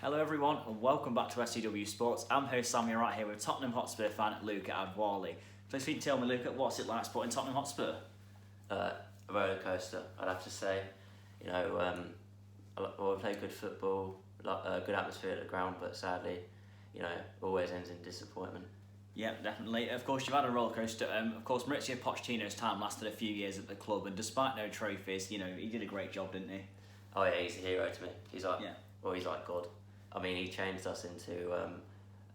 Hello everyone and welcome back to STW Sports. I'm host Sammy right here with Tottenham Hotspur fan Luka Adewale. Please can you tell me, Luca, what's it like supporting Tottenham Hotspur? A roller coaster, I'd have to say. We play good football, good atmosphere at the ground, but sadly, always ends in disappointment. Yeah, definitely. Of course, you've had a roller coaster. Of course, Mauricio Pochettino's time lasted a few years at the club, and despite no trophies, he did a great job, didn't he? Oh yeah, he's a hero to me. He's like God. I mean, he changed us into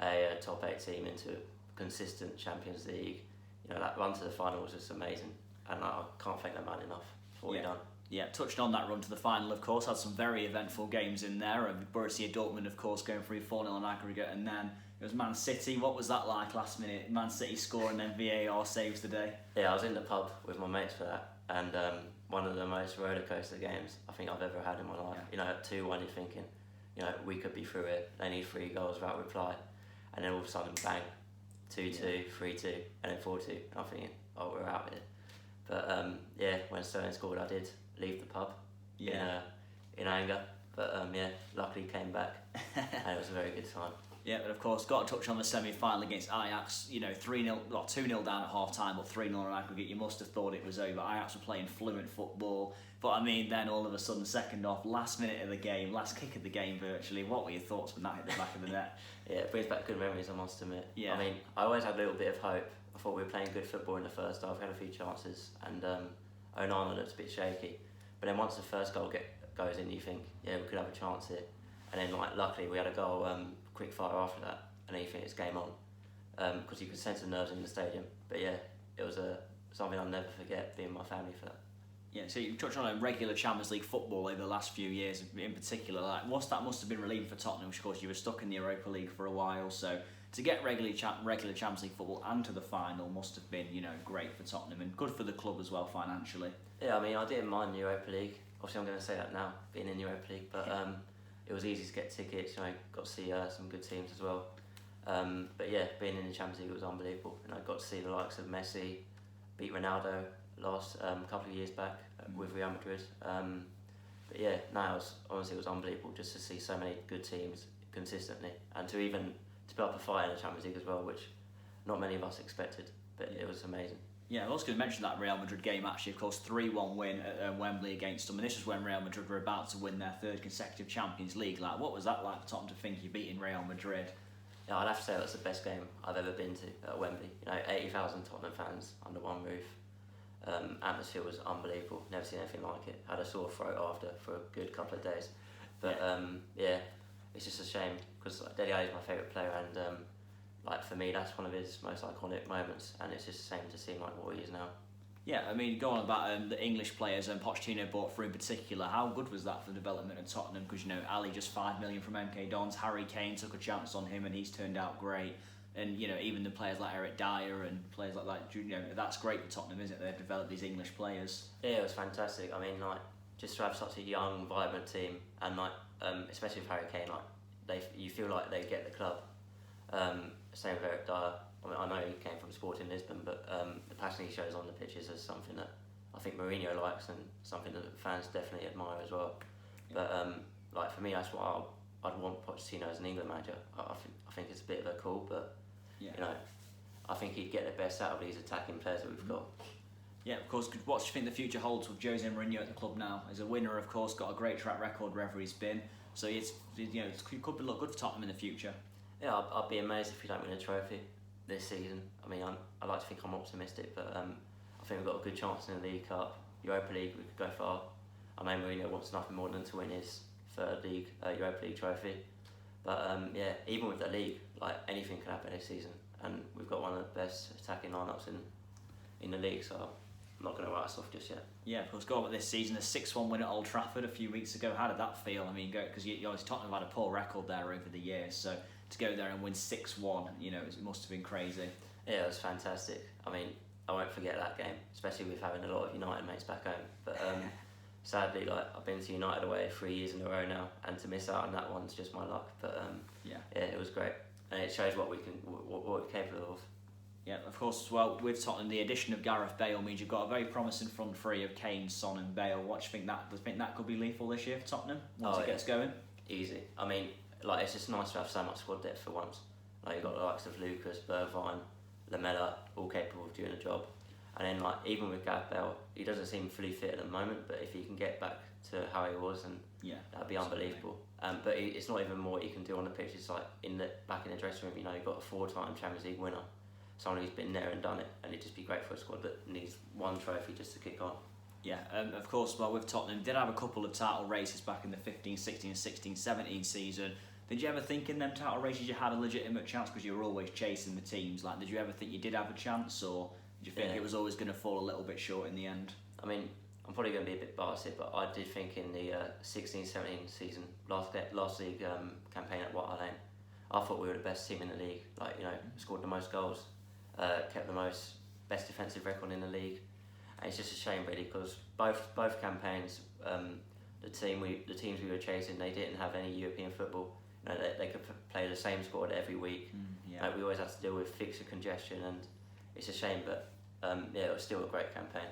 a top 8 team, into a consistent Champions League. That run to the final was just amazing, and I can't thank that man enough for what he done. Yeah, touched on that run to the final, of course, had some very eventful games in there. Borussia Dortmund, of course, going through 4-0 on aggregate, and then it was Man City. What was that like last minute? Man City scoring, then VAR saves the day. Yeah, I was in the pub with my mates for that, and one of the most roller coaster games I think I've ever had in my life. At 2-1, you're thinking, we could be through it. They need 3 goals without reply, and then all of a sudden, bang, 2-2, 3-2, and then 4-2. I'm thinking, oh, we're out here. But when Sterling scored, I did leave the pub in anger. But luckily came back, and it was a very good time. Yeah, but of course, got to touch on the semi-final against Ajax. 3-0, well, 2-0 down at half-time, but 3-0 on aggregate. You must have thought it was over. Ajax were playing fluent football. But then all of a sudden, second off, last minute of the game, last kick of the game virtually. What were your thoughts when that hit the back of the net? Yeah, it brings back good memories, I must admit. Yeah. I always had a little bit of hope. I thought we were playing good football in the first half. We had a few chances, and Onana looked a bit shaky. But then once the first goal goes in, you think, we could have a chance here. And then, luckily, we had a goal quick fire after that, and then you think it's game on. Because you could sense the nerves in the stadium. But yeah, it was something I'll never forget, being my family for that. Yeah, so you touched on a regular Champions League football over the last few years in particular. That must have been relieving for Tottenham, of course you were stuck in the Europa League for a while, so to get regular Champions League football and to the final must have been, great for Tottenham and good for the club as well financially. Yeah, I didn't mind the Europa League. Obviously I'm going to say that now, being in the Europa League, but it was easy to get tickets, got to see some good teams as well. But yeah, being in the Champions League was unbelievable, and I got to see the likes of Messi beat Ronaldo last couple of years back with Real Madrid. But yeah, honestly it was unbelievable just to see so many good teams consistently, and to be up a fight in the Champions League as well, which not many of us expected, but it was amazing. Yeah, I was going to mention that Real Madrid game actually, of course, 3-1 win at Wembley against them, and this was when Real Madrid were about to win their 3rd consecutive Champions League. What was that like for Tottenham to think you're beating Real Madrid? Yeah, I'd have to say that's the best game I've ever been to at Wembley. 80,000 Tottenham fans under one roof. Atmosphere was unbelievable. Never seen anything like it. Had a sore throat after for a good couple of days. But it's just a shame because Dele Alli is my favourite player, and for me that's one of his most iconic moments, and it's just a shame to see what he is now. Yeah, go on about the English players Pochettino bought for in particular. How good was that for the development of Tottenham? Because Ali just $5 million from MK Dons. Harry Kane took a chance on him and he's turned out great. And even the players like Eric Dyer and players like that, that's great for Tottenham, isn't it? They've developed these English players. Yeah, it was fantastic. Just to have such a young, vibrant team, and especially with Harry Kane, you feel like they get the club. Same with Eric Dyer. I know he came from Sporting Lisbon, but the passion he shows on the pitches is something that I think Mourinho likes, and something that fans definitely admire as well. Yeah. But for me, that's what I'd want Pochettino as an England manager. I think it's a bit of a call, but I think he'd get the best out of these attacking players that we've got. Yeah, of course. What do you think the future holds with Jose Mourinho at the club now? He's a winner, of course, got a great track record wherever he's been. So it could look good for Tottenham in the future. Yeah, I'd be amazed if we don't win a trophy this season. I like to think I'm optimistic, but I think we've got a good chance in the League Cup. Europa League, we could go far. Mourinho wants nothing more than to win his 3rd Europa League trophy. But even with the league, anything can happen this season, and we've got one of the best attacking lineups in the league, so I'm not going to write us off just yet. Yeah, of course, go on with this season, a 6-1 win at Old Trafford a few weeks ago. How did that feel? Because Tottenham have had a poor record there over the years, so to go there and win 6-1, it must have been crazy. Yeah, it was fantastic. I won't forget that game, especially with having a lot of United mates back home. But sadly, I've been to United away 3 years in a row now, and to miss out on that one's just my luck. But it was great, and it shows what we're capable of. Yeah, of course, well, with Tottenham, the addition of Gareth Bale means you've got a very promising front three of Kane, Son and Bale. What do you think that could be lethal this year for Tottenham once it gets going? Easy. like it's just nice to have so much squad depth for once. Like you've got the likes of Lucas, Bergwijn, Lamela, all capable of doing the job. And then like even with Gareth Bale, he doesn't seem fully fit at the moment, but if he can get back to how he was, and that'd be unbelievable. But it's not even more what he can do on the pitch. It's like back in the dressing room, you know, you've got a 4-time Champions League winner, someone who's been there and done it, and it'd just be great for a squad that needs one trophy just to kick on. Yeah, of course, well, with Tottenham, did have a couple of title races back in the 15-16, 16-17 season. Did you ever think in them title races you had a legitimate chance because you were always chasing the teams? Like, did you ever think you did have a chance, or did you think it was always going to fall a little bit short in the end? I mean, I'm probably going to be a bit biased here, but I did think in the 16-17 season, last league campaign at White Hart Lane, I thought we were the best team in the league. Like, you know, scored the most goals, kept the best defensive record in the league. And it's just a shame really because both campaigns, the teams we were chasing, they didn't have any European football. You know, they could play the same squad every week. Like, we always had to deal with fixture congestion, and it's a shame, but it was still a great campaign.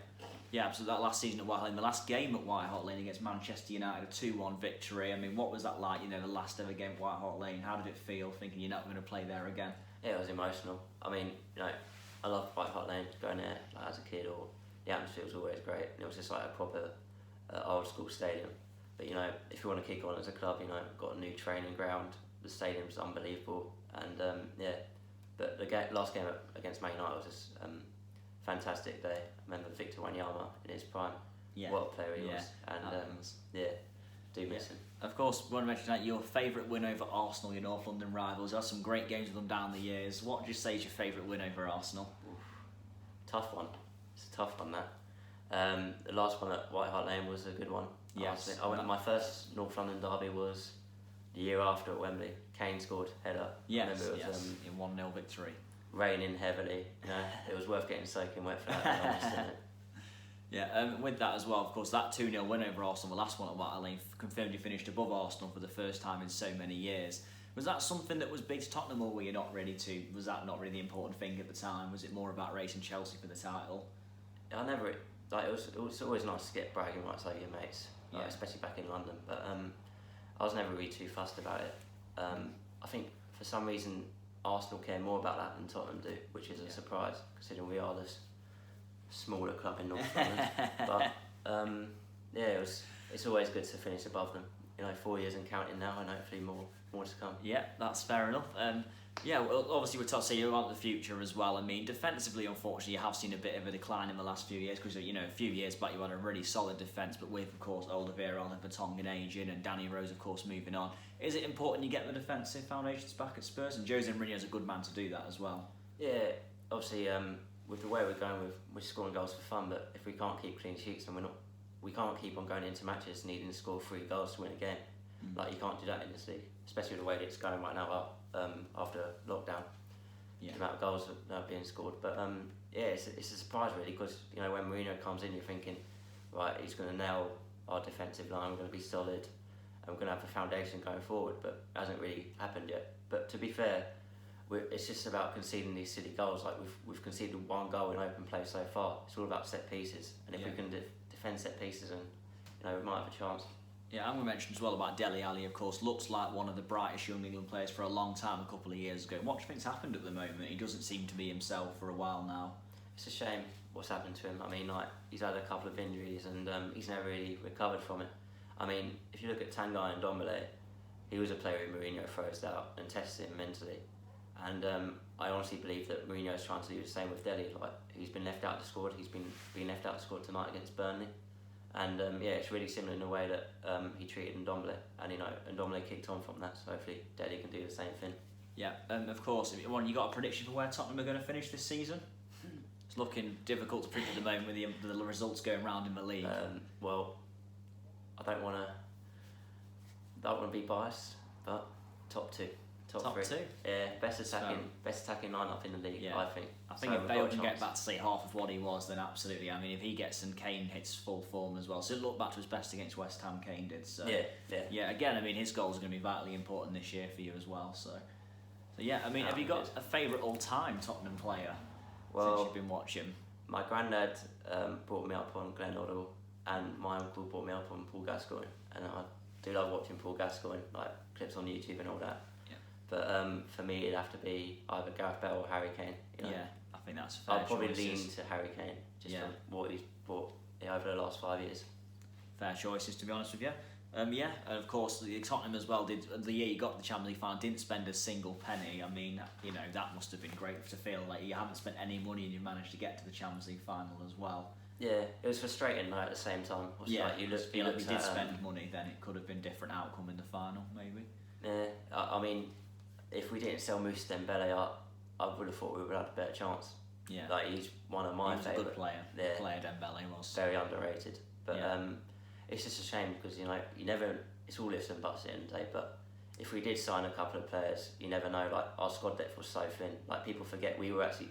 Yeah, absolutely. That last season at White Hart Lane, the last game at White Hart Lane against Manchester United, a 2-1 victory. I mean, what was that like? You know, the last ever game at White Hart Lane. How did it feel, thinking you're not going to play there again? Yeah, it was emotional. I mean, you know, I loved White Hart Lane, going there like, as a kid, or the atmosphere was always great. And it was just like a proper old school stadium. But you know, if you want to kick on as a club, you know, got a new training ground. The stadium's unbelievable, and But the last game against Man United was just fantastic day. I remember Victor Wanyama in his prime. Yeah. What a player he was, and do miss him. Of course, we want to mention that your favourite win over Arsenal, your North London rivals. You had some great games with them down the years. What would you say is your favourite win over Arsenal? Oof. Tough one. It's a tough one, that. The last one at White Hart Lane was a good one. Yes. My first North London derby was the year after at Wembley. Kane scored header. Yes, in 1-0 victory. Raining heavily. You know, it was worth getting soaking wet for that. Yeah, with that as well, of course, that 2-0 win over Arsenal, the last one at White Hart Lane, confirmed you finished above Arsenal for the first time in so many years. Was that something that was big to Tottenham, or were you not ready to? Was that not really the important thing at the time? Was it more about racing Chelsea for the title? I never it was always nice to get bragging rights over your mates, especially back in London. But I was never really too fussed about it. I think for some reason Arsenal care more about that than Tottenham do, which is a surprise considering we are this smaller club in North London. But it's always good to finish above them. You know, 4 years and counting now, and hopefully more to come. Yeah, that's fair enough. Well, obviously we're talking about the future as well. I mean, defensively, unfortunately, you have seen a bit of a decline in the last few years because, you know, a few years back you had a really solid defence, but with, of course, Oliveira on the Vertonghen aging and Danny Rose, of course, moving on. Is it important you get the defensive foundations back at Spurs? And Jose Mourinho's a good man to do that as well. Yeah, obviously, with the way we're going, we're scoring goals for fun, but if we can't keep clean sheets, and we can't keep on going into matches needing to score 3 goals to win a game. Like, you can't do that in this league, especially the way that it's going right now after lockdown. The amount of goals that are being scored. But it's a surprise really, because you know when Mourinho comes in, you're thinking, right, he's going to nail our defensive line. We're going to be solid, and we're going to have a foundation going forward. But it hasn't really happened yet. But to be fair, it's just about conceding these silly goals. Like we've conceded 1 goal in open play so far. It's all about set pieces, and if we can defend set pieces, and you know we might have a chance. Yeah, and we mentioned as well about Dele Alli, of course, looks like one of the brightest young England players for a long time, a couple of years ago. What do you think's happened at the moment? He doesn't seem to be himself for a while now. It's a shame what's happened to him. I mean, like, he's had a couple of injuries and he's never really recovered from it. I mean, if you look at Tanguy and Ndombele, he was a player who Mourinho froze out and tested him mentally. And I honestly believe that Mourinho's trying to do the same with Dele. Like, he's been left out of the squad. He's been left out of the squad tonight against Burnley. And it's really similar in the way that he treated Ndombele, and you know, Ndombele kicked on from that. So hopefully, Dele can do the same thing. Yeah, of course. You got a prediction for where Tottenham are going to finish this season? It's looking difficult to predict at the moment with the results going round in the league. Well, I don't want to be biased, but top 2. Top 3. Yeah, best attacking lineup in the league. Yeah. I think so if Bale can get back to say half of what he was, then absolutely. I mean, if he gets and Kane hits full form as well, so look back to his best against West Ham. Kane did. So yeah. Again, I mean, his goals are going to be vitally important this year for you as well. So yeah. I mean, have you got a favourite all-time Tottenham player since you've been watching? My granddad brought me up on Glenn Hoddle, and my uncle brought me up on Paul Gascoigne, and I do love watching Paul Gascoigne, like clips on YouTube and all that. Yeah. But for me, it'd have to be either Gareth Bale or Harry Kane. You know? Yeah, I think that's fair. I'd probably choices. lean to Harry Kane just from what he's brought over the last 5 years. Fair choices, to be honest with you. Yeah, and of course, the Tottenham as well did. The year you got the Champions League final, didn't spend a single penny. I mean, you know, that must have been great to feel like you haven't spent any money and you managed to get to the Champions League final as well. Yeah, it was frustrating though at the same time. Yeah, like, you look, like we did spend money, then it could have been different outcome in the final, maybe. Yeah, I mean, if we didn't sell Moussa Dembele, I would have thought we would have had a better chance. Yeah, like he's one of my favourite. He was a good player. Yeah, Player Dembele was very underrated. But it's just a shame because you never. It's all ifs and buts at the end of the day. But if we did sign a couple of players, you never know. Like our squad depth was so thin. Like people forget we were actually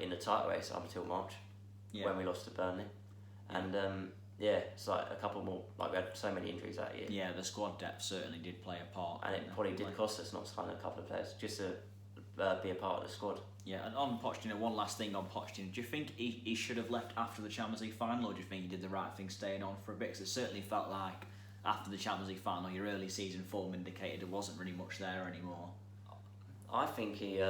in the title race up until March when we lost to Burnley, and it's like a couple more. Like we had so many injuries that year. Yeah, the squad depth certainly did play a part, and it probably did cost us not signing a couple of players just to be a part of the squad. Yeah, and on Pochettino, one last thing on Pochettino. Do you think he should have left after the Champions League final, or do you think he did the right thing staying on for a bit? Because it certainly felt like after the Champions League final, your early season form indicated there wasn't really much there anymore. I think he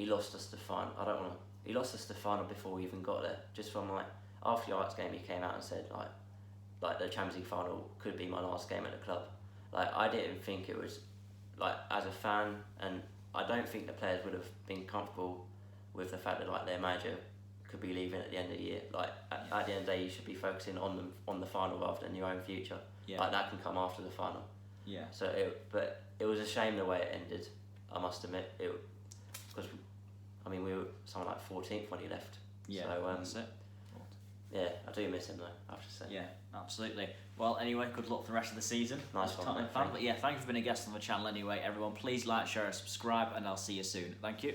lost us the final. He lost us the final before we even got there. Just from after the Ajax game, he came out and said like the Champions League final could be my last game at the club. Like I didn't think it was as a fan, and I don't think the players would have been comfortable with the fact that their manager could be leaving at the end of the year. At the end of the day, you should be focusing on the final rather than your own future. Yeah. That can come after the final. Yeah. So it was a shame the way it ended. I must admit because we were something like 14th when he left. Yeah. So that's it. Yeah, I do miss him though, I have to say. Yeah, absolutely. Well, anyway, good luck for the rest of the season. Nice one, Tottenham fan. But yeah, thank you for being a guest on the channel anyway. Everyone, please like, share, and subscribe, and I'll see you soon. Thank you.